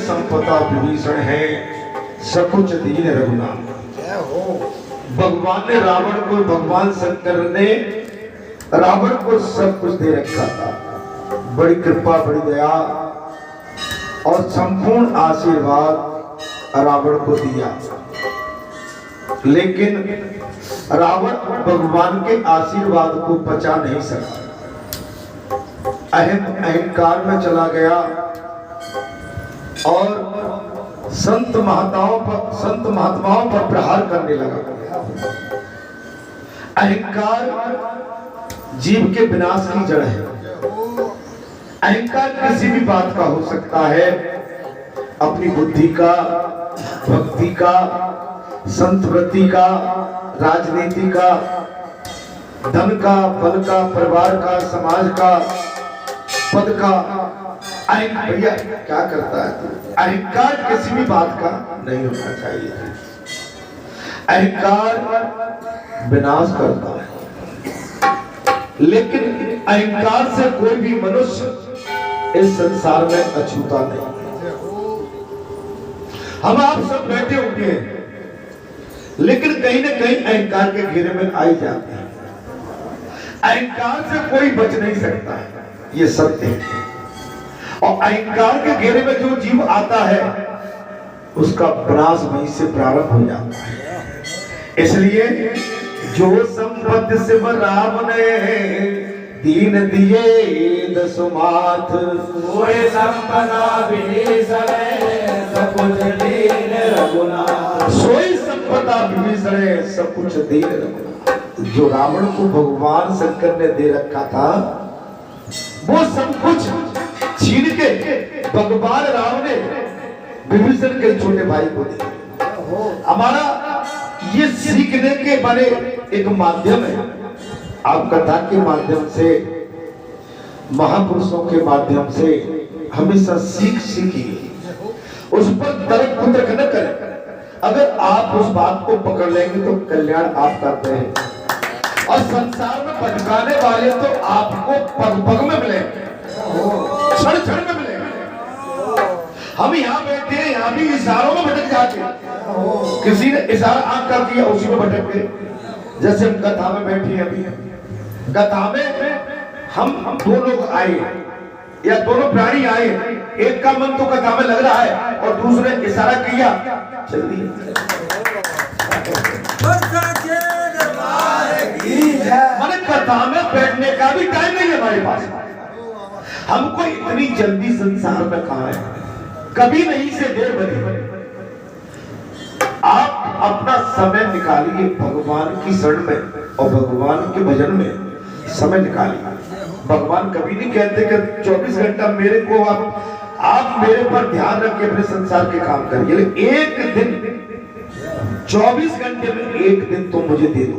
संपदा विभीषण है, सकुच दीन रघुनाथ। भगवान ने रावण को, भगवान शंकर ने रावण को सब कुछ दे रखा था। बड़ी कृपा, बड़ी दया और संपूर्ण आशीर्वाद रावण को दिया, लेकिन रावण भगवान के आशीर्वाद को पचा नहीं सका। अहंकार में चला गया और संत महात्माओं पर प्रहार करने लगा। अहंकार जीव के विनाश की जड़ है। अहंकार किसी भी बात का हो सकता है, अपनी बुद्धि का, भक्ति का, संतवृत्ति का, राजनीति का, धन का, बल का, परिवार का, समाज का, पद का। भैया क्या करता है? अहंकार किसी भी बात का नहीं होना चाहिए। अहंकार विनाश करता है, लेकिन अहंकार से कोई भी मनुष्य इस संसार में अछूता नहीं। हम आप सब बैठे होते हैं, लेकिन कहीं ना कहीं अहंकार के घेरे में आ ही जाते हैं। अहंकार से कोई बच नहीं सकता है, ये सत्य है। और अहंकार के घेरे में जो जीव आता है, उसका विनाश वहीं से प्रारंभ हो जाता है। इसलिए जो संपत्ति शिव राम ने दीन दिए दसुमाथ, सोई संपदा विभीषण सकुच दीन रघुनाथ। सोई संपदा विभीषण सकुच दीन रघुनाथ। जो रावण को भगवान शंकर ने दे रखा था, वो सब कुछ छीन के भगवान राम ने विभीषण के छोटे भाई को दिया। हमारा ये सीखने के बड़े एक माध्यम है। आप कथा के माध्यम से, महापुरुषों के माध्यम से हमेशा सीखिए, उस पर तर्क पुतर्क न करें। अगर आप उस बात को पकड़ लेंगे तो कल्याण आप करते हैं, और संसार में भटकाने वाले तो आपको पग पग में मिलेंगे, क्षण क्षण में मिलेंगे। हम यहाँ बैठे हैं, यहाँ भी इशारों में भटक जाते हैं। किसी ने इशारा आंख कर दिया, उसी में भटक गए। जैसे हम कथा में बैठे हैं, अभी कथा में हम दो लोग आए या दोनों प्राणी आए, एक का मन तो कथा में लग रहा है और दूसरे इशारा किया, चल दिया। मैंने कथा में बैठने का भी टाइम नहीं है हमारे पास। हमको इतनी जल्दी संसार में कहाँ है, कभी नहीं से देर बनी। आप अपना समय निकालिए भगवान की शरण में और भगवान के भजन में समय निकालिए। भगवान कभी नहीं कहते कि 24 घंटा मेरे को आप मेरे पर ध्यान रख के अपने संसार के काम करिए, लेकिन एक दिन 24 घंटे में एक दिन तो मुझे दे दो।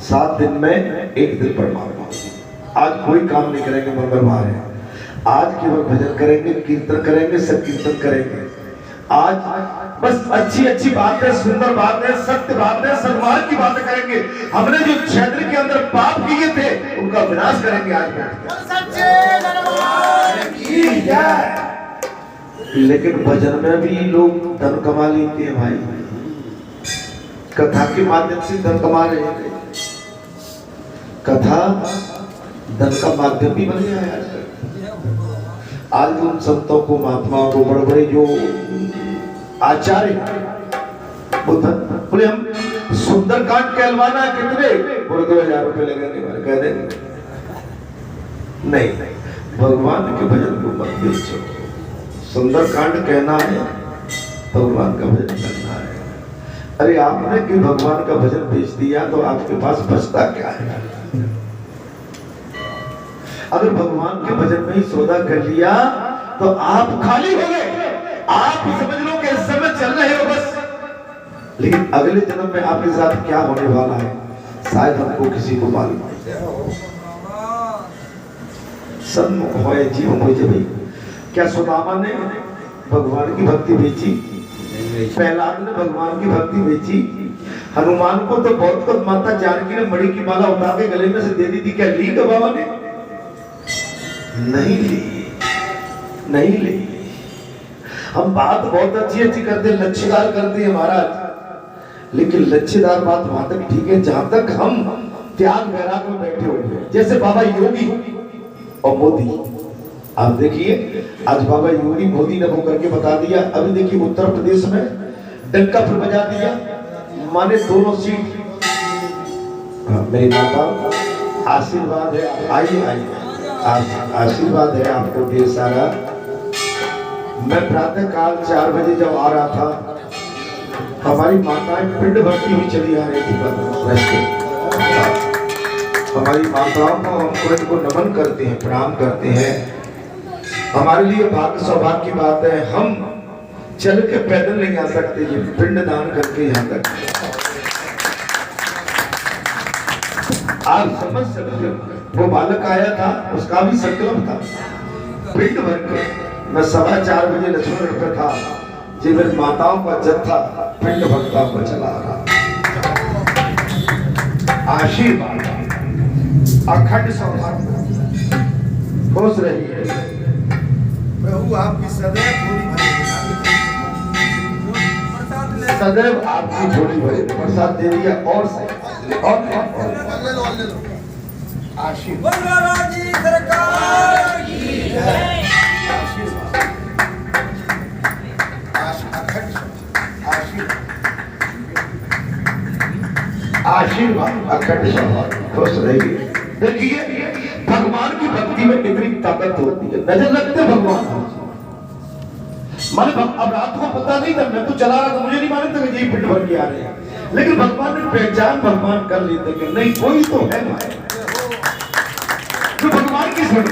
7 दिन में एक दिन परमात्मा। आज कोई काम नहीं करेंगे, मंगलवार है, आज केवल भजन करेंगे, कीर्तन करेंगे, संकीर्तन करेंगे। आज बस अच्छी अच्छी बातें, सुंदर बातें, सत्य बातें, सन्मार्ग की बातें करेंगे। हमने जो क्षेत्र के अंदर पाप किए थे उनका विनाश करेंगे आज लेकिन भजन में भी लोग धन कमा लेते हैं भाई, कथा के माध्यम से धन कमा रहे हैं। कथा धन का माध्यम भी बन गया है आज उन संतों को, महात्माओं को, बड़े बड़े जो आचार्य बोले हम सुंदरकांड कहलवाना कितने, बोले 2000 रुपए लगेंगे, मैंने कह देंगे नहीं, भगवान के भजन को मत बेचो। सुंदरकांड कहना है, भगवान का भजन करना है। अरे आपने कि भगवान का भजन बेच दिया तो आपके पास बचता क्या है? अगर भगवान के भजन में ही सौदा कर लिया तो आप खाली हो गए। आप समझ लो कि इस समय चल रहे हो बस, लेकिन अगले जन्म में आपके साथ क्या होने वाला है शायद हमको किसी को मालूम नहीं। सन्मुख होए जीव मुझे भी। क्या सुदामा ने भगवान की भक्ति बेची? प्रहलाद ने भगवान की भक्ति बेची? हनुमान को तो बहुत कुछ माता जानकी ने मणि की माला उठा के गले में से दे दी थी, क्या ली बाबा ने? नहीं ली। नहीं ले। हम बात बहुत अच्छी अच्छी करते हैं, लच्छेदार करते हैं महाराज, लेकिन लच्छेदार बात वहां तक ठीक है जहां तक हम त्याग वैराग में बैठे हुए हैं। जैसे बाबा योगी और मोदी, आप देखिए आज बाबा योगी मोदी ने वो करके बता दिया। अभी देखिए उत्तर प्रदेश में डंका फिर बजा दिया, माने दोनों सीट। मेरी माता आशीर्वाद है, आइए आइए, आशीर्वाद है आपको ढेर सारा। मैं प्रातः काल 4 बजे जब आ रहा था, हमारी माताएं पिंड भरती हुई चली आ रही थी रास्ते। हमारी माताओं को हम इनको नमन करते हैं, प्रणाम करते हैं। हमारे लिए भाग्य सौभाग्य की बात है, हम चल के पैदल नहीं आ सकते, ये पिंड दान करके यहाँ तक आप समझ सकते हो। वो बालक आया था, उसका भी संकल्प था पिंड भर के। मैं 4:15 बजे लक्ष्मण पे था, जिन मेरी माताओं का जत्था पिंड भरता हुआ चला रहा। आशीर्वाद, अखंड सौभाग्य, खुश रहिए। प्रभु आपकी सदैव आपकी झोली भरे। प्रसाद दे दिया और से और आशीर्वाद जी सरकार की जय। आशीर्वाद अखंड सौभाग्य, खुश रहिए। देखिए भगवान की भक्ति में कितनी ताकत होती है। नजर रखते भगवान, माने अब रात को पता नहीं था, मैं तो चला रहा था, मुझे नहीं मालूम था कि यही पिंड भर के आ रहे हैं, लेकिन भगवान ने पहचान भगवान कर लेते कि नहीं कोई तो है भाई तो भगवान की सुन।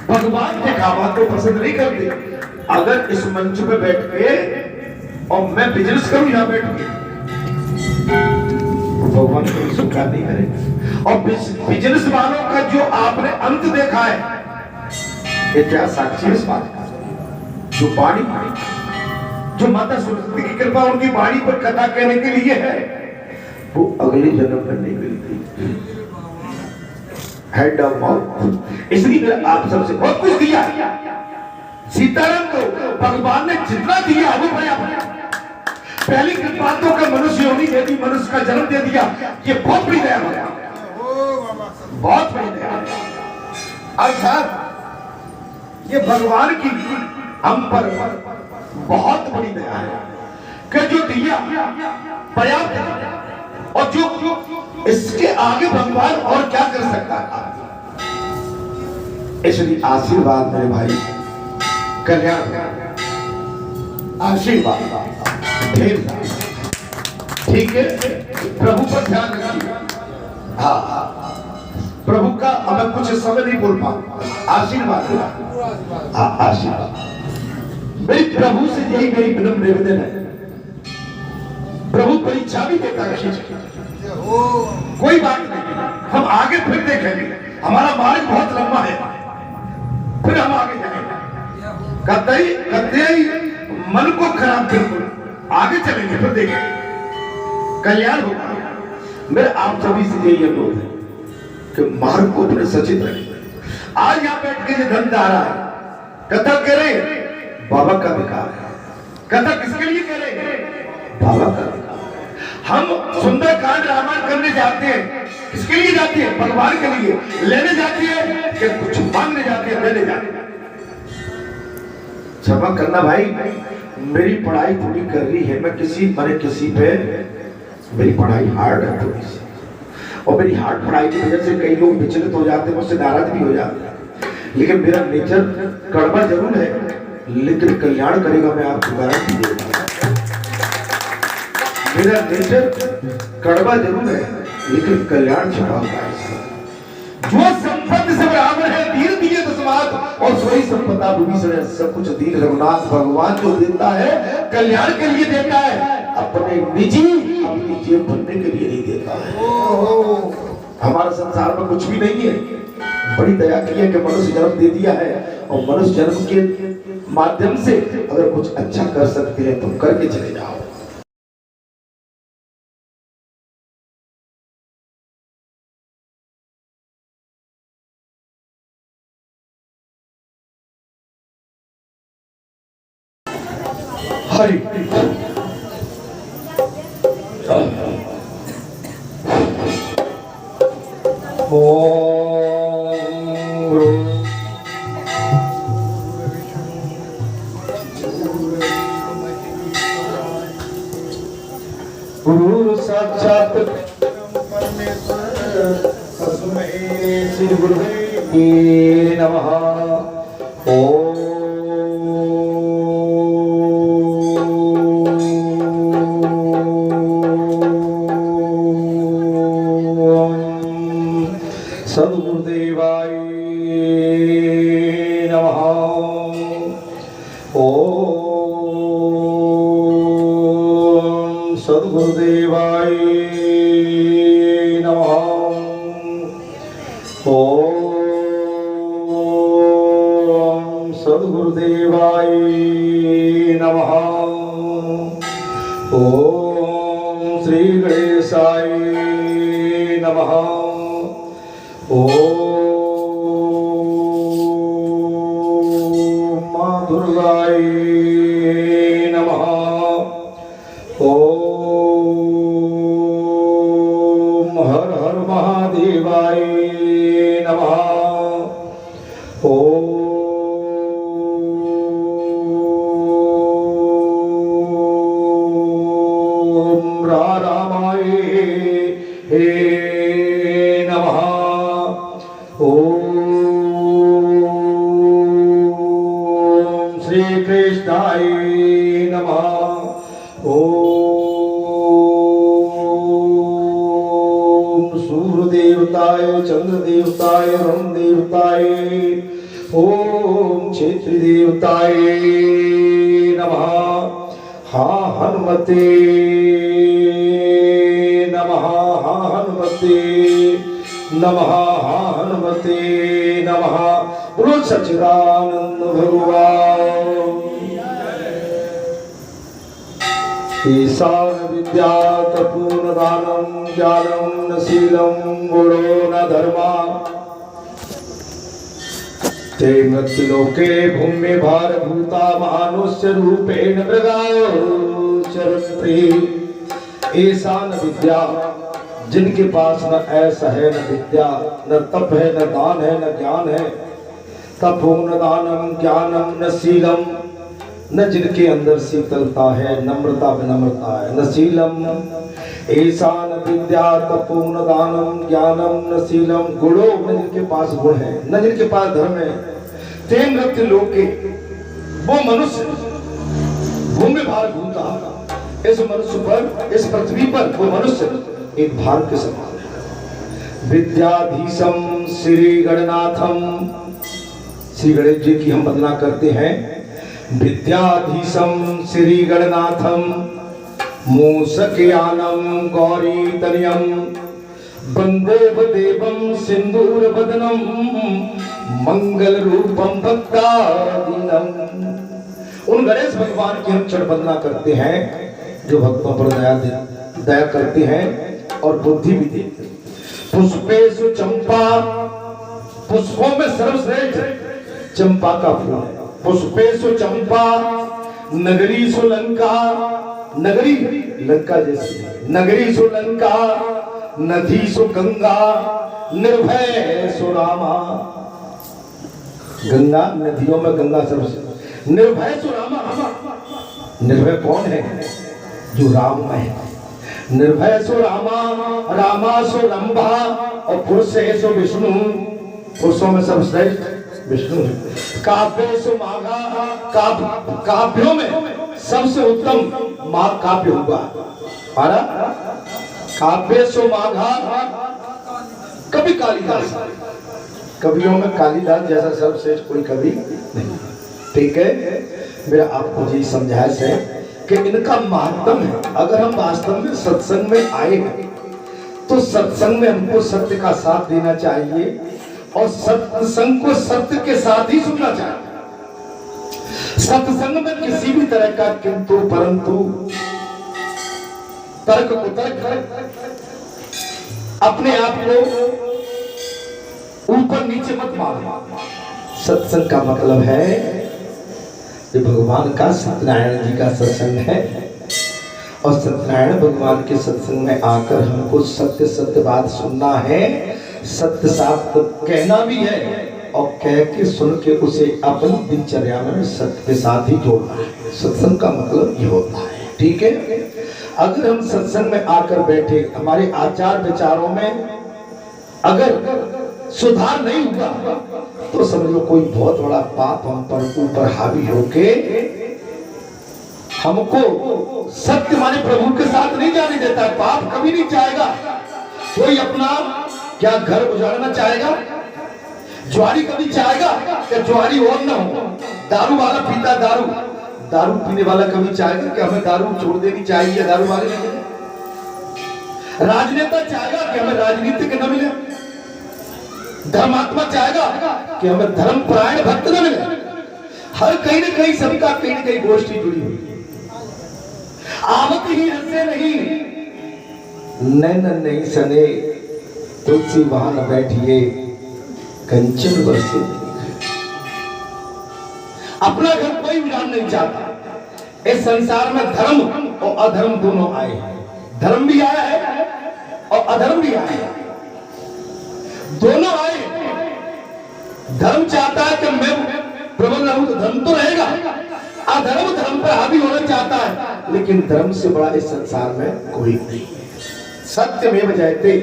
भगवान दिखावा तो पसंद नहीं करते। अगर इस मंच पे बैठ के और मैं बिजनेस करूं यहाँ बैठ के, भगवान को स्वीकार नहीं करेंगे। और बिजनेस वालों का जो आपने अंत देखा है, ये क्या साक्षी है इस बात का। जो वाणी, जो माता सरस्वती की कृपा उनकी वाणी पर कथा कहने के लिए है, वो अगले जन्म करने के लिए हेड ऑफ माउथ। इसलिए मैंने आप सबसे बहुत कुछ दिया। सीताराम को भगवान ने जितना दिया वो पर्याप्त। पहली कृपा तो का मनुष्य योनि दे दी, मनुष्य का जन्म दे दिया, ये बहुत बड़ी दया है, बहुत बड़ी दया है। अर्थात ये भगवान की हम पर बहुत बड़ी दया है कि जो दिया पर्याप्त है, और जो इसके आगे भगवान और क्या कर सकता है। इसलिए आशीर्वाद मेरे भाई, कल्याण, आशीर्वाद ढेर सारा, ठीक है। प्रभु पर ध्यान रखिए। हाँ, प्रभु का मैं कुछ समय नहीं बोल पाऊं। आशीर्वाद, हाँ आशीर्वाद। मेरी प्रभु से यही मेरी विनम्र निवेदन है। प्रभु परीक्षा भी देता है, कोई बात नहीं, हम आगे फिर देखेंगे। हमारा मार्ग बहुत लंबा है, फिर हम आगे जाएंगे। कहते ही मन को खराब, बिल्कुल आगे चलेंगे, फिर देखेंगे कल्याण होगा। मेरे आप सभी से यही अनुरोध है कि मार्ग को अपने सचित रखें। आज यहाँ बैठ के ये धन आ रहा है, कथा कह रहे बाबा का अधिकार है। कथा किसके लिए कह रहे? बाबा का अधिकार। हम सुंदरकांड रामायण करने जाते हैं, किसके लिए जाते हैं? भगवान के लिए। लेने जाते हैं कि कुछ मांगने जाते हैं, लेने जाते हैं। क्षमा करना भाई, मेरी पढ़ाई थोड़ी कर रही है, मैं किसी पे मेरी पढ़ाई हार्ड है थोड़ी सी, और मेरी हार्ड पढ़ाई की वजह से कई लोग विचलित हो जाते हैं, मुझसे नाराज भी हो जाते हैं। लेकिन मेरा नेचर कड़वा जरूर है, लेकिन कल्याण करेगा, मैं आपको गारंटी देता हूं। मेरा नेचर कड़वा जरूर है, लेकिन कल्याण छिपा हुआ है। जो संपत्ति से बराबर है धीर दिए दसवात, और सोई संपदा भूमि सब कुछ दीन रघुनाथ। भगवान जो देता है कल्याण के लिए देता है, अपने निजी अपनी जेब भरने के लिए नहीं देता है। हमारा संसार में कुछ भी नहीं है, बड़ी दया की है कि मनुष्य जन्म दे दिया है, और मनुष्य जन्म के माध्यम से अगर कुछ अच्छा कर सकते हैं तो करके चले जाओ। हरि गुरु साक्षात तस्मै श्री गुरुवे नमः। सद्गुरुदेवाय नमः। ओम सद्गुरुदेवाय नमः। ओम सद्गुरुदेवाय नमः। ओम श्री गणेशाय नमः। ओम मां दुर्गाय नमः। ओम हर हर महादेवाय नमः। ओम रामाय हे नमः। ओम श्री कृष्णाय नमः। ओम सूर्य देवताय चंद्र देवताय वरुण देवताय ओम क्षेत्र देवताय नमः। हा हनुमते नमः। हा हनुमते नमः। हा हनुमते नमः। बोलो सच्चिदानंद भगवान। ईशान विद्यात पूर्ण दानम ज्ञानम न शीलम गुणो न धर्मा ते मृत्युलोके भूमि भारभूता मानुष्य रूपेण मृगायो चरन्ति। ईशान विद्या जिनके पास न ऐसा है न विद्या न तप है न दान है न ज्ञान है। तपो न दानम ज्ञानम न शीलम न जिनके अंदर शीतलता है नम्रता विनम्रता है न शीलम। ईशान विद्या तपो न दानम ज्ञानम न शीलम गुणो न जिनके पास गुण है न जिनके पास धर्म है। ते मृत्यु लोके वो मनुष्य भूमि भार भूता इस मनुष्य पर इस पृथ्वी पर वो मनुष्य एक भार के समान है। विद्याधीशम श्री गणनाथम श्री गणेश जी की हम वंदना करते हैं। विद्याधीशम श्री गणनाथम मूषकयानम गौरी तनयम वंदे देवम सिंदूर बदनम मंगल रूपम भक्तादीनम। उन गणेश भगवान की हम चरण वंदना करते हैं जो भक्तों पर दया करते हैं और बुद्धि भी देते हैं। पुष्पेषु चंपा पुष्पों में सर्वश्रेष्ठ चंपा का फूल है। पुष्पेषु चंपा नगरीषु लंका नगरी लंका जैसी नगरीषु लंका नदीषु गंगा निर्भयषु रामा। गंगा नदियों में गंगा सर्वश्रेष्ठ निर्भयषु रामा। निर्भय कौन है? जो राम में है। निर्भयषु रामा रामासु रंभा और पुरुषेषु विष्णु पुरुषों में सर्वश्रेष्ठ विष्णु। काव्येषु माघा काव्यों में सबसे उत्तम माघ काव्य हुआ हमारा। काव्येषु माघा कवि कालिदास कवियों में कालिदास जैसा सर्वश्रेष्ठ कोई कवि नहीं। ठीक है मेरा आपको जी समझाइश है कि इनका महत्व है। अगर हम वास्तव में सत्संग में आए हैं तो सत्संग में हमको सत्य का साथ देना चाहिए और सत्संग को सत्य के साथ ही सुनना चाहिए। सत्संग में किसी भी तरह का किंतु परंतु तर्क कुतर्क अपने आप को ऊपर नीचे मत मारो। सत्संग का मतलब है ये भगवान का सत्यनारायण जी का सत्संग है और सत्यनारायण भगवान के सत्संग में आकर हमको सत्य सत्य बात सुनना है, सत्य साथ कहना भी है और कह के सुन के उसे अपनी दिनचर्या में सत्य के साथ ही जोड़ना है। सत्संग का मतलब ये होता है, ठीक है। अगर हम सत्संग में आकर बैठे, हमारे आचार विचारों में अगर सुधार नहीं हुआ तो समझ लो कोई बहुत बड़ा पाप हम पर ऊपर हावी होके हमको सत्य माने प्रभु के साथ नहीं जाने देता। पाप कभी नहीं चाहेगा। कोई अपना क्या घर उजाड़ना चाहेगा? ज्वारी कभी चाहेगा कि ज्वारी और ना हो? दारू वाला पीता दारू, दारू पीने वाला कभी चाहेगा कि हमें दारू छोड़ देनी चाहिए, दारू वाले नहीं मिले? राजनेता चाहेगा कि हमें राजनीतिक न मिले? धर्मात्मा चाहेगा कि हमें धर्मपरायण भक्त न मिले? हर कहीं न कहीं सबका कहीं न कहीं गोष्ठी जुड़ी हुई है। आवत ही हंसे नहीं, नैन नहीं सने, तुलसी वहां न बैठिए, कंचन बरसे। अपना घर कोई उजाड़ नहीं चाहता। इस संसार में धर्म और अधर्म दोनों आए हैं। धर्म भी आया है और अधर्म भी आया है, दोनों आए। धर्म चाहता है कि मैं प्रबल रहूं तो धर्म तो रहेगा, अधर्म धर्म पर हावी होना चाहता है, लेकिन धर्म से बड़ा इस संसार में कोई नहीं है। सत्य में जयते,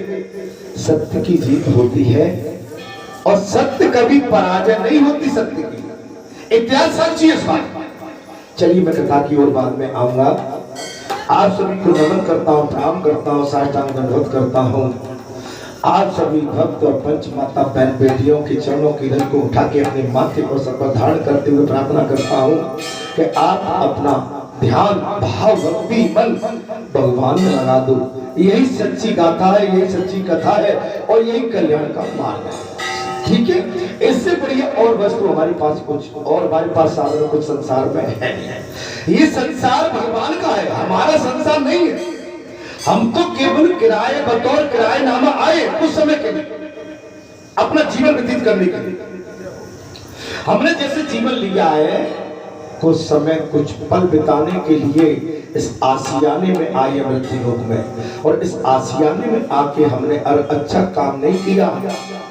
सत्य की जीत होती है और सत्य कभी पराजय नहीं होती। सत्य की इतिहास साक्षी है इस बात। चलिए मैं कथा की ओर बाद में आऊंगा। आप सभी को नमन करता हूँ, प्रणाम करता हूँ, साष्टांग दंडवत करता हूँ। आप सभी भक्त और पंच माता बहन बेटियों के चरणों की रज को उठा के अपने माथे पर सर पर धारण करते हुए प्रार्थना करता हूँ कि आप अपना ध्यान भाव भक्ति मन भगवान में लगा दो। यही सच्ची गाथा है, यही सच्ची कथा है और यही कल्याण का मार्ग है, ठीक है। इससे बढ़िया और वस्तु हमारे पास कुछ और हमारे पास साधन कुछ संसार में है। ये संसार भगवान का है, हमारा संसार नहीं है। हम तो केवल किराए बतौर किराएनामा आए कुछ समय के लिए, अपना जीवन व्यतीत करने के लिए। हमने जैसे जीवन लिया है, कुछ समय कुछ पल बिताने के लिए इस आसियाने में आए मृत्यु लोक में, और इस आसियाने में आके हमने अगर अच्छा काम नहीं किया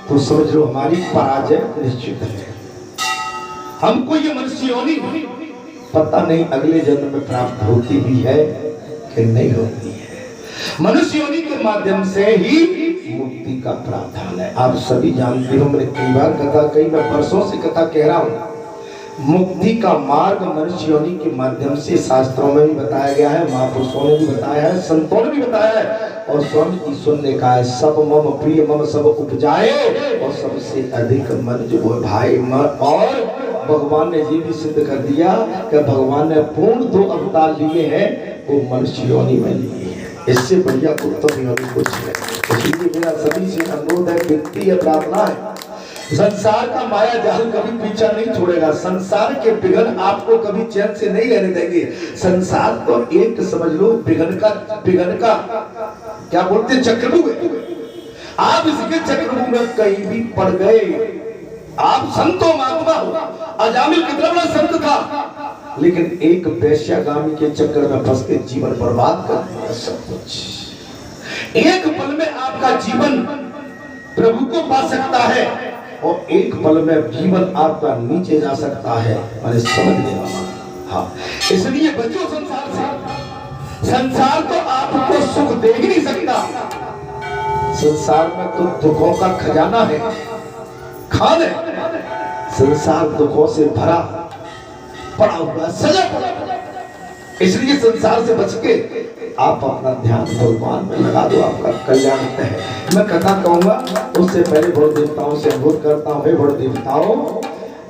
तो समझ लो हमारी पराजय निश्चित है। हमको ये मनुष्य योनि पता नहीं अगले जन्म में प्राप्त होती भी है कि नहीं होती है। मनुष्य योनि के माध्यम से ही मुक्ति का प्रावधान है। आप सभी जानते हो, मैंने कई बार कथा कही, मैं वर्षों से कथा कह रहा हूँ। मुक्ति का मार्ग मनुष्य योनि के माध्यम से शास्त्रों में भी बताया गया है, महापुरुषों ने भी बताया है, संतों ने भी बताया है और स्वयं ईश्वर ने कहा है, सब मम प्रिय मम सब उपजाए और सबसे अधिक मन जो वो भाई मन। और भगवान ने ये भी सिद्ध कर दिया कि भगवान ने पूर्ण 2 अवतार लिए हैं, वो मनुष्य योनि में लिए हैं। इससे बढ़िया उत्तम योनि कुछ है। इसलिए मेरा सभी से अनुरोध है, विनती है, प्रार्थना है, संसार का माया जाल कभी पीछा नहीं छोड़ेगा। संसार के विघ्न आपको कभी चैन से नहीं रहने देंगे। संसार तो एक समझ लो विघ्न का क्या बोलते हैं, चक्रव्यूह है। आप इसके चक्रव्यूह में कहीं भी पड़ गए, आप संतो महात्मा हो। अजामिल कितना बड़ा संत था, लेकिन एक वैश्यागामी के चक्कर में फंस के जीवन बर्बाद कर दिया सब कुछ। एक पल में आपका जीवन प्रभु को पा सकता है और एक पल में जीवन आपका नीचे जा सकता है। मैंने समझ लिया। हाँ, इसलिए बचो संसार से। संसार तो आपको सुख दे ही नहीं सकता। संसार में तो दुखों का खजाना है, खान है। संसार दुखों से भरा पड़ा हुआ, सजा पड़ा। इसलिए संसार से बच के आप अपना ध्यान भगवान में लगा दो, आपका कल्याण है। मैं कथा कहूंगा उससे पहले बहुत देवताओं से अनुरोध करता हूँ, हे बहुत देवताओं,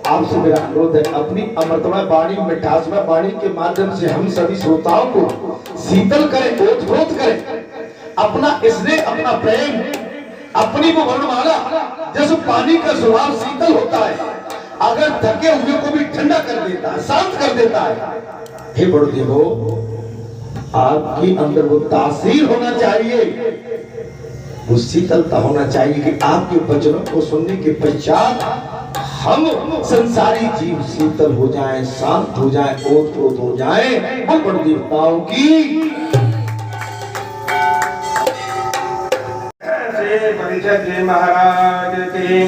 आपसे मेरा अनुरोध है, अपनी अमृतमय वाणी मिठासमय वाणी के माध्यम से हम सभी श्रोताओं को शीतल करें, ओतप्रोत करें। अपना स्नेह, अपना प्रेम, अपनी वो वर्णमाला, जैसे पानी का स्वभाव शीतल होता है, अगर थके हुए को भी ठंडा कर देता है, शांत कर देता है। हे बड़देवो, आपके अंदर वो तासीर होना चाहिए, वो शीतलता होना चाहिए कि आपके वचनों को सुनने के पश्चात हम संसारी जीव शीतल हो जाएं, शांत हो जाएं, ओत हो जाएं, वो बड़ देवताओं की परिषद जी महाराज की,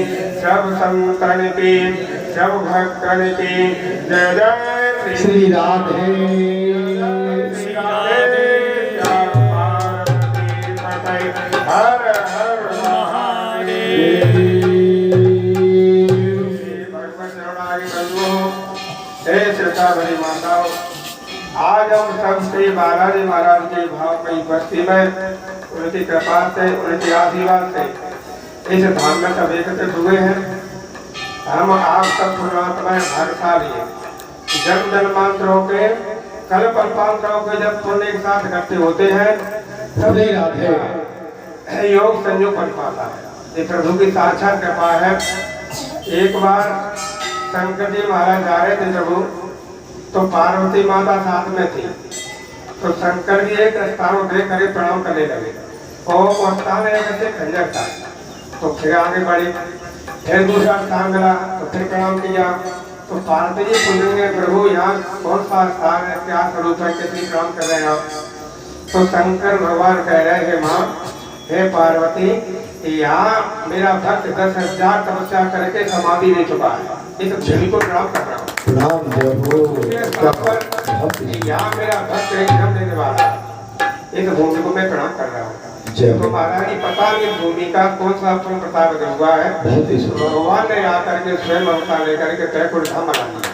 सब संतन की, सब भक्तन की जय जय श्री राधे। श्री राधे। जय पार्वती पतये, हर हर महादेव। भगवत शरणागि बंधुओं, हे श्रद्धाभरी माताओं, आज हम सब श्री बालाजी महाराज के भाव की बस्ती में उनकी कृपा से, उनके आशीर्वाद से इस धाम में सब एकत्रित हुए हैं। हम आप सब पुण्यात्माएं भाग्यशाली हैं। जन्म जन्मांतरों के, कल्प कल्पांतरों के जब पुण्य एक साथ इकट्ठे होते हैं तब योग संयोग बन पाता है। ये प्रभु की साक्षात कृपा है। एक बार शंकर जी महाराज जा रहे थे प्रभु, तो पार्वती माता साथ में थी। तो शंकर जी एक स्थान को देख कर प्रणाम करने लगे और वो स्थान ऐसे खंजर था। तो फिर आगे बढ़े, फिर दूसरा स्थान मिला तो फिर प्रणाम किया। तो पार्वती जी पूछेंगे प्रभु यहाँ कौन सा स्थान है, क्या स्वरूप है, कितनी प्रणाम कर रहे हैं आप? तो शंकर भगवान कह रहे हैं माँ, हे पार्वती, यहाँ मेरा भक्त 10,000 तपस्या करके समाधि ले चुका है, इस भूमि को प्रणाम कर रहा हूँ। यहाँ मेरा भक्त एकदम देने वाला है, इस भूमि को मैं प्रणाम कर रहा हूँ। तो महाराज जी पता नहीं भूमि का कौन सा पुण्य प्रताप हुआ है, भगवान ने आकर के स्वयं अवतार लेकर के बैकुंठ धाम बना दिया।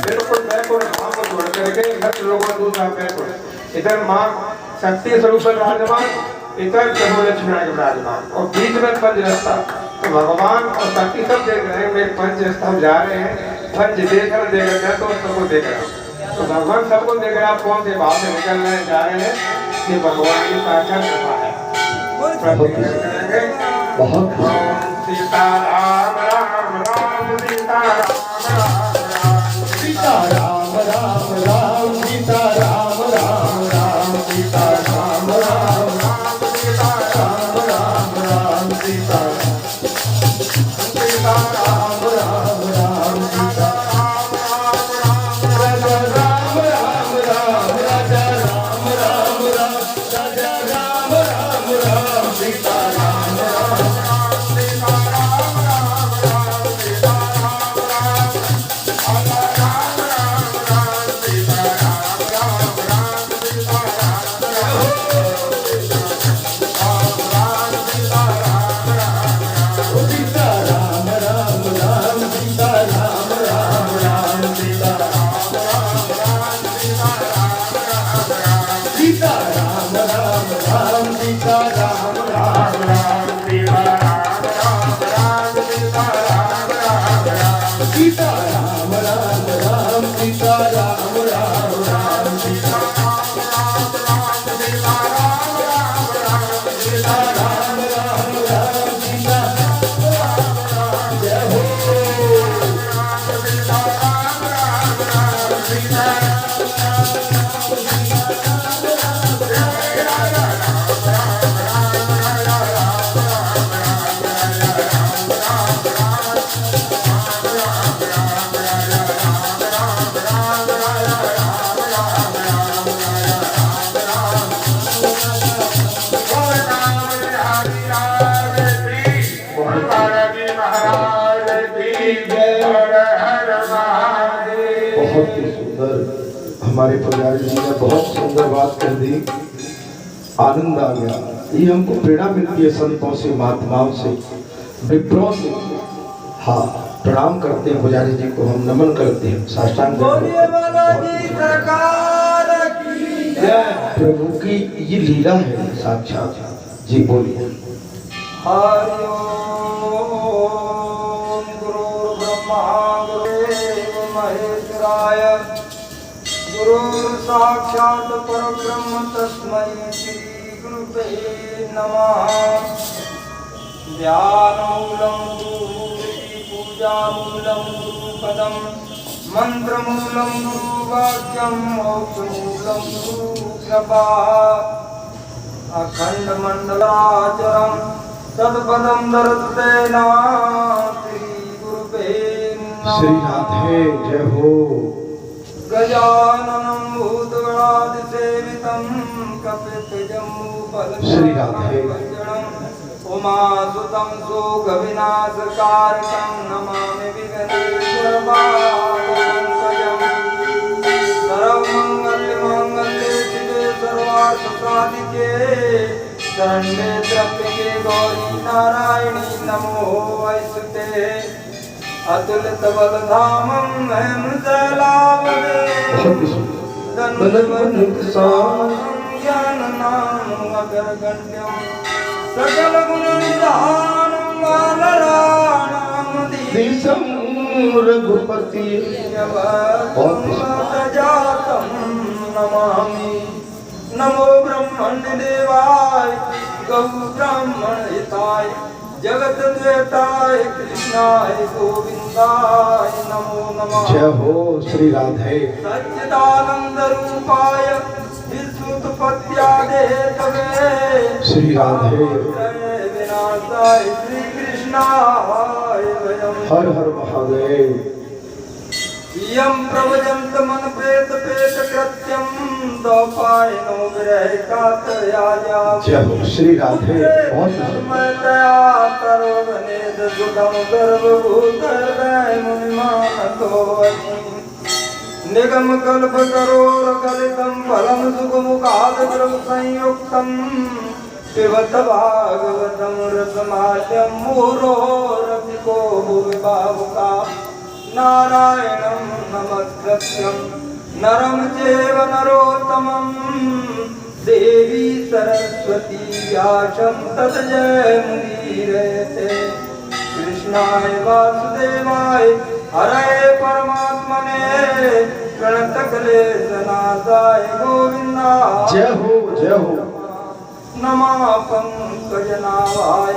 बिल्कुल बैकुंठ धाम को छोड़ करके लक्ष्य लोगों दूसरा बैकुंठ, इधर माँ शक्ति स्वरूप विराजमान, इधर प्रभु लक्ष्मण के विराजमान और बीच में पंच रास्ता। तो भगवान और शक्ति सब देख रहे हैं, मेरे पंच स्तंभ जा रहे हैं, पंच देख रहे तो सबको देख रहा हूँ। तो भगवान सबको देख रहा, कौन से भाव से निकल रहे जा रहे हैं, ये भगवान की साक्षात कृपा है। बहुत सीताराम राम राम सीताराम सीताराम राम राम सीताराम राम राम सीताराम राम राम सीताराम राम राम सीताराम सीताराम राम राम सीताराम राजा राम राम राम राजा राम राम राम राजा राम राम राम सीताराम राम सीताराम राम राम सीताराम राम राम सीताराम सीताराम राम राम सीताराम राम राम सीताराम राम राम सीताराम राम राम सीताराम राम राम सीता जय हो बहुत ही सुंदर हमारे पुजारी जी ने बहुत सुंदर बात कर दी, आनंद आ गया। ये हमको प्रेरणा मिलती है संतों से, महात्माओं से, विप्रों से। हाँ, प्रणाम करते हैं पुजारी जी को, हम नमन करते हैं, साष्टांग प्रभु की ये लीला है साक्षात। जी बोलिए। हरि ओम गुरुर्ब्रह्मा गुरुर्देव महेश्वराय गुरुर् साक्षात् परब्रह्म तस्मै श्री गुरुवे नमः। ध्यानमूलं गुरुरिति पूजामूलं गुरुपदं मन्त्रमूलं गुरुवाक्यं मोक्षमूलं गुरुकृपा। अखण्डमण्डलाचरं तत्पदं दर्शते नमः श्री गुरुवे श्री राधे जय हो। गजाननं भूतगणादिसेवितं कपित्थजम्बूफलचारुभक्षणं श्री राधे। उमासुतं शोकविनाशकारकं नमामि विघ्नेश्वरपादपङ्कजं। सर्वमङ्गलमाङ्गल्ये शिवे सर्वार्थसाधिके शरण्ये त्र्यम्बके गौरी नारायणी नमोऽस्तुते। अतुलित बलधामं महमुदलावदे धन्वन्तसारं ज्ञाननामं अगरगण्यं सकल गुणनिधानं बालराणामधीशं रघुपति जातं नमामि। नमो ब्रह्मण्ड देवाय गौ ब्राह्मण हिताय जगत द्वेताय कृष्णाय गोविंदाय नमो नमः। जय हो श्री राधे। सच्चिदानंद रूपाय विश्वोत्पत्त्यादे तवे श्री राधे। विनाशाय श्री कृष्णाय वयम्। हर हर महादेव। यं प्रवजन्त मन प्रेत पेत कृत्यं दोपायनो विरह कातयाजा। जय हो श्री राधे। बहुत मया करो गणेश सुखम सर्वभूतहृदय मुनिमानतो निगम कल्प करोर कलितं फलं सुखमुखाद द्रव संयुक्तं पिबत भागवतं रसमाल्यं मुहुरो रसिको भुवि भावुका नारायणं नमस्कृत्यं नरं चैव नरोत्तमं देवी सरस्वती व्यासं तत् जयमुदीरयते। कृष्णाय वासुदेवाय हरे परमात्मने प्रणतक्लेशनाशाय गोविन्दाय जय हो जय हो। नमः पंकजनाभाय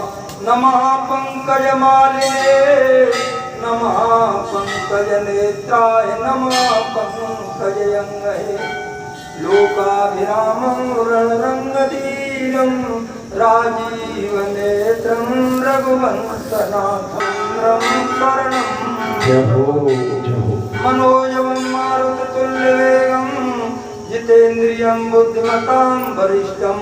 नमः पंकजमालिने नमः पंकजनेत्राय नमः पंकजयङ्गये। लोकाभिरामं रणरङ्गधीरं राजीवनेत्रं रघुवंशनाथं शरणं। जय हो जय हो। मनोजवं मारुततुल्यवेगं जितेन्द्रियं बुद्धिमतां वरिष्ठं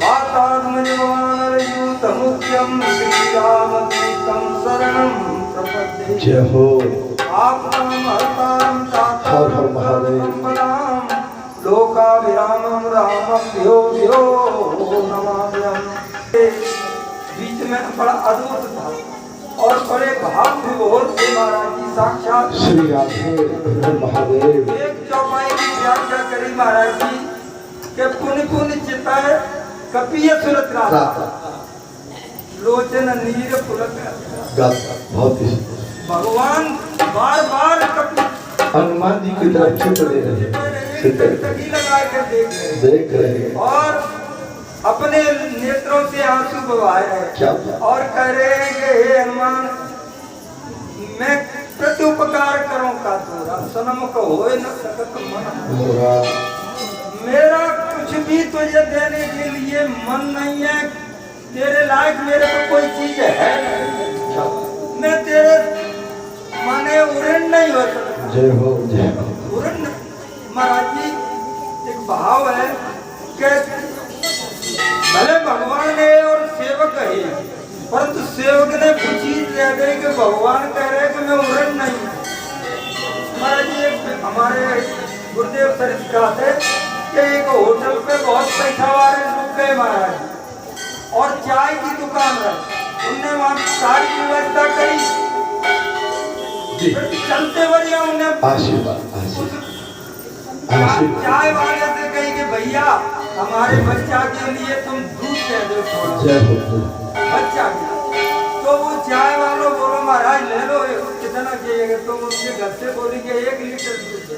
वातात्मजवानरयूतमुख्यं श्रीरामदूतं शरणं प्रपद्ये। जय हो। आपनं हरतां हर हर महादेव। तातां लोकाभिरामं रामभ्यो भ्यो नमाम्यहम्। बीच में बड़ा अद्भुत था और बड़े भाव विभोर थे महाराज जी साक्षात श्री राधे हर महादेव। एक चौपाई की व्याख्या करी महाराज जी के पुण्य पुण्य चिताय कपिय सुरत राधा लोचन नीर पुलक। बहुत ही भगवान बार बार कपि हनुमान जी की तरफ छुप दे रहे हैं। टकटकी लगा कर देख रहे हैं और अपने नेत्रों से आंसू बहा रहे हैं। क्या और कह रहे हैं कि हे हनुमान मैं प्रत्युपकार करूं का तोरा सनम को होए न सकत मन। मेरा कुछ भी तुझे देने के लिए मन नहीं है। तेरे लायक मेरे को कोई चीज है नहीं। मैं तेरे माने उड़न नहीं हो सकता। जय हो जय हो। उड़न महाराज जी एक भाव है कि भले भगवान है और सेवक है परंतु सेवक ने चीज ले गई कि भगवान कह रहे कि मैं उड़न नहीं। महाराज जी हमारे गुरुदेव सर सिखाते कि एक होटल पे बहुत पैसा वाले रुक गए महाराज और चाय की दुकान है। उनने वहां सारी व्यवस्था करी चलते बढ़िया उन्हें आशीर्वाद चाय वाले से कही कि भैया हमारे बच्चा के लिए तुम दूध दे दो थोड़ा। जय हो। बच्चा के तो वो चाय वालों बोलो महाराज ले लो कितना चाहिए। तो उनके घर से बोलेंगे 1 लीटर दूध दे।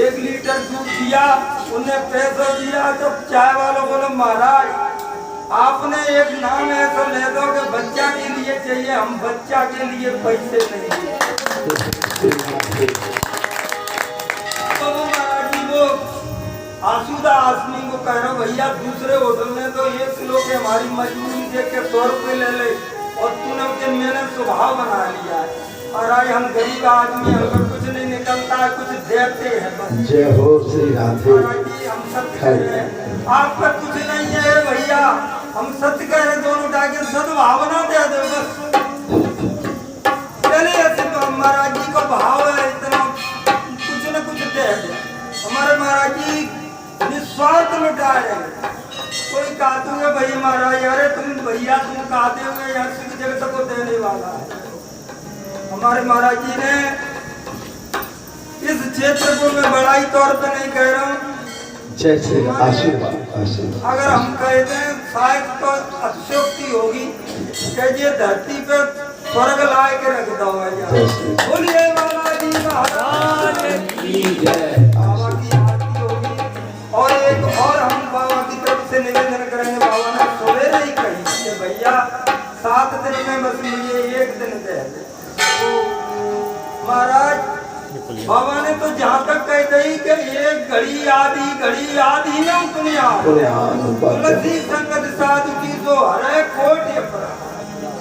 1 लीटर दूध दिया उन्हें पैसा दिया। जब चाय वालों बोलो महाराज आपने एक नाम ऐसा ले दो कि बच्चा के लिए चाहिए। हम बच्चा के लिए पैसे नहीं दिए। तो वो महाराज जी वो आसूदा आसमी को कह रहा भैया दूसरे होटल में तो 1 किलो के हमारी मजबूरी देख के 100 रुपये ले ले और तूने उनके मैंने स्वभाव बना लिया है। महाराज हम गरीब आदमी, हमको कुछ नहीं निकलता है, कुछ देते हैं बस। जय हो श्री राधे। महाराज जी हम सत्य कह रहे हैं, आपका कुछ नहीं है भैया, हम सत्य कह रहे, दोनों टाके सद्भावना दे दो बस। चलिए ऐसे तो महाराज जी का भाव है, इतना कुछ न कुछ दे दे। हमारे महाराज जी निस्वार्थ लुटा रहे। कोई कहते हुए भाई महाराज, अरे तुम भैया तुम कहते हुए यहाँ सिख जगत को देने वाला है। हमारे महाराज जी ने इस क्षेत्र को मैं बड़ाई तौर पे नहीं कह रहा हूँ, जय श्री आशीर्वाद आशीर्वाद। अगर हम कहते हैं शायद तो अतिशोक्ति होगी कि ये धरती पे स्वर्ग ला के रख दो है। बोलिए बालाजी महाराज की जय। बाबा की आरती होगी और एक और हम बाबा की तरफ से निवेदन करेंगे। बाबा ने सवेरे ही कही कि भैया 7 दिन में बस मुझे 1 दिन दे दे। महाराज बाबा ने तो जहाँ तक कह दी कि एक घड़ी आधी में उतनी आ तुलसी संगत साधु की जो हरे कोट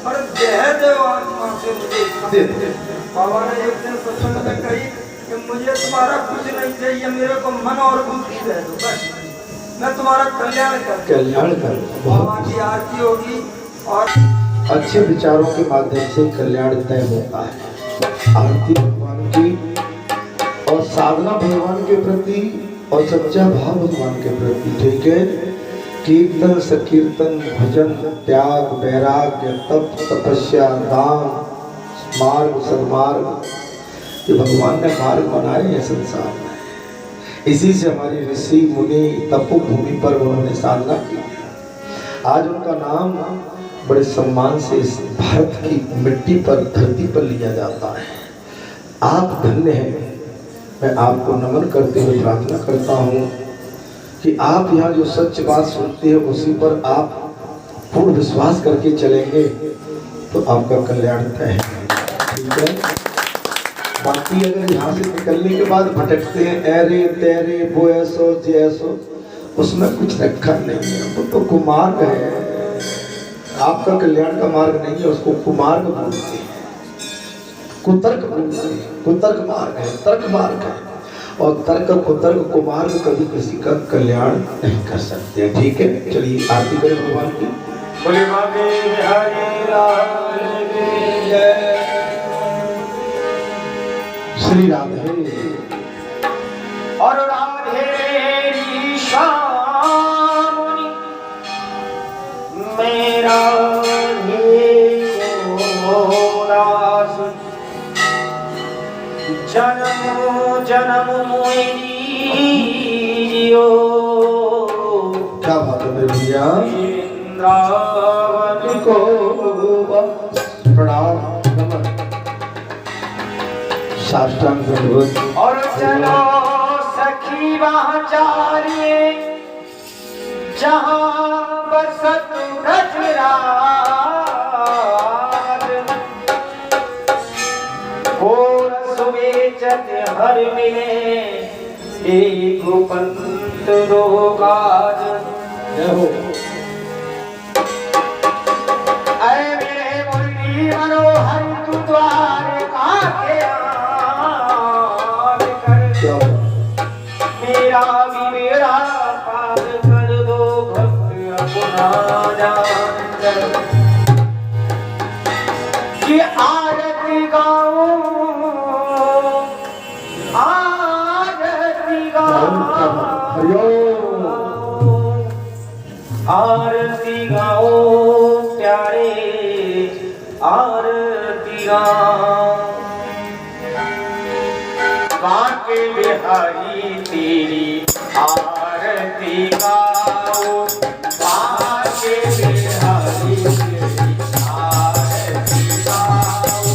पर देह देव आत्मा से मुझे। बाबा ने एक दिन सत्संग में कही कि मुझे तुम्हारा कुछ नहीं चाहिए, मेरे को मन और बुद्धि दे दो बस, मैं तुम्हारा कल्याण कर। बाबा की आरती होगी और अच्छे विचारों के माध्यम से कल्याण तय होता है। आरती भगवान की और साधना भगवान के प्रति और सच्चा भाव भगवान के प्रति, ठीक है। कीर्तन संकीर्तन भजन त्याग वैराग्य तप तपस्या दान मार्ग सन्मार्ग, ये भगवान ने मार्ग बनाए हैं संसार में। इसी से हमारी ऋषि मुनि तपोभूमि पर उन्होंने साधना की। आज उनका नाम बड़े सम्मान से इस भारत की मिट्टी पर धरती पर लिया जाता है। आप धन्य हैं। मैं आपको नमन करते हुए प्रार्थना करता हूँ कि आप यहाँ जो सच्च बात सुनते हैं उसी पर आप पूर्ण विश्वास करके चलेंगे तो आपका कल्याण तय है, ठीक है। बाकी अगर यहाँ से निकलने के बाद भटकते हैं ऐरे तेरे वो ऐसो जैसो, उसमें कुछ रखा नहीं है, वो तो कुमार्ग है। आपका कल्याण का मार्ग नहीं है, उसको कुमार्ग बोलते हैं, कुतर्क बोलते हैं। कुतर्क मार्ग है, तर्क मार्ग है, और तर्क कुतर्क कुमार्ग कभी किसी का कल्याण नहीं कर सकते, ठीक है। चलिए आरती करें भगवान की। बोले बाबे बिहारी लाल की जय। श्री राधे और राधे श्याम मेरा जन्म जन्म मोहिनी जियो। क्या बात है मेरे भैया, वृंदावन को प्रणाम नमन साष्टांग दंडवत। और चलो सखी वहाँ जारिए जहाँ बसत ब्रजराज, बेचत हर मिले एक पंत रोगाज। अरे मेरे मुरली मनोहर तू द्वार काके आन कर, मेरा भी मेरा पार कर दो भक्त अपना जान कर। कि आरती गाऊं आरती गाओ प्यारे आरती गाओ, बाके बिहारी तेरी आरती गाओ, बाके बिहारी तेरी आरती गाओ।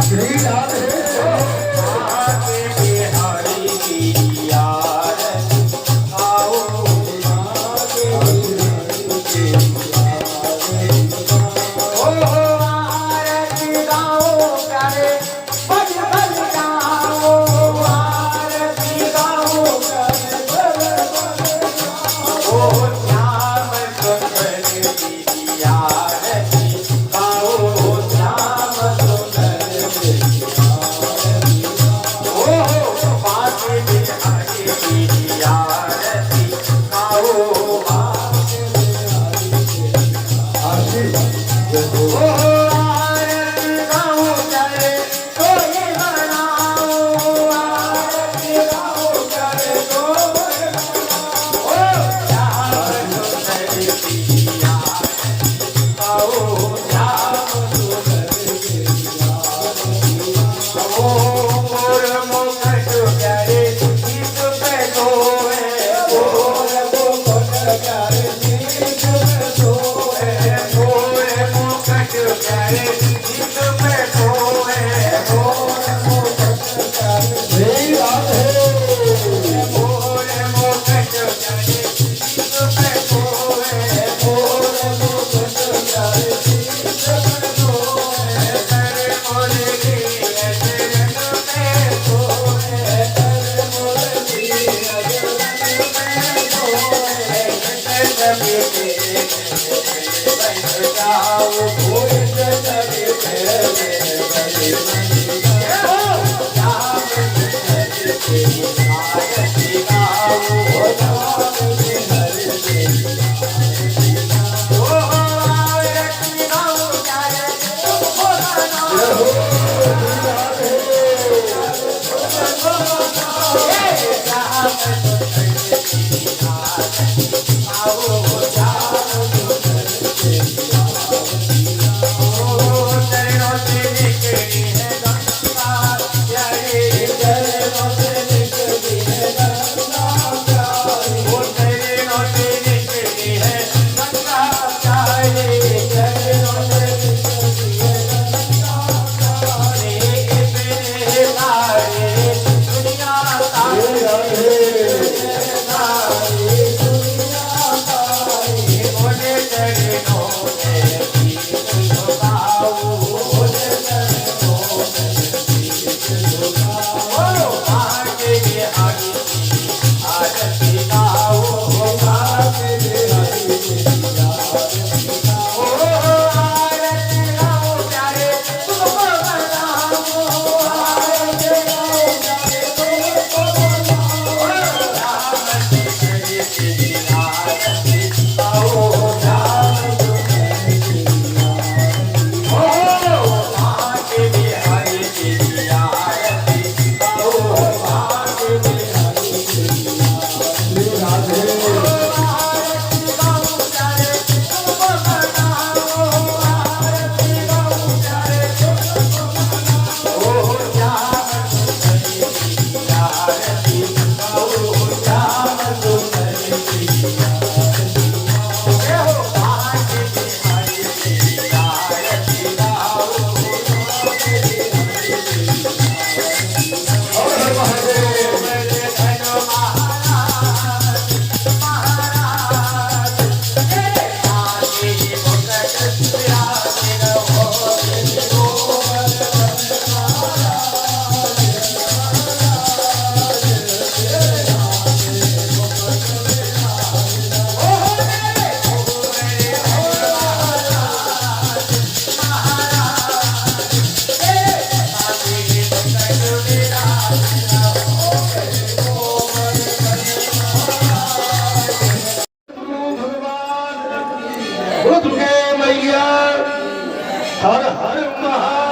श्री राधे बोलो दुर्गे मैया हर हर महा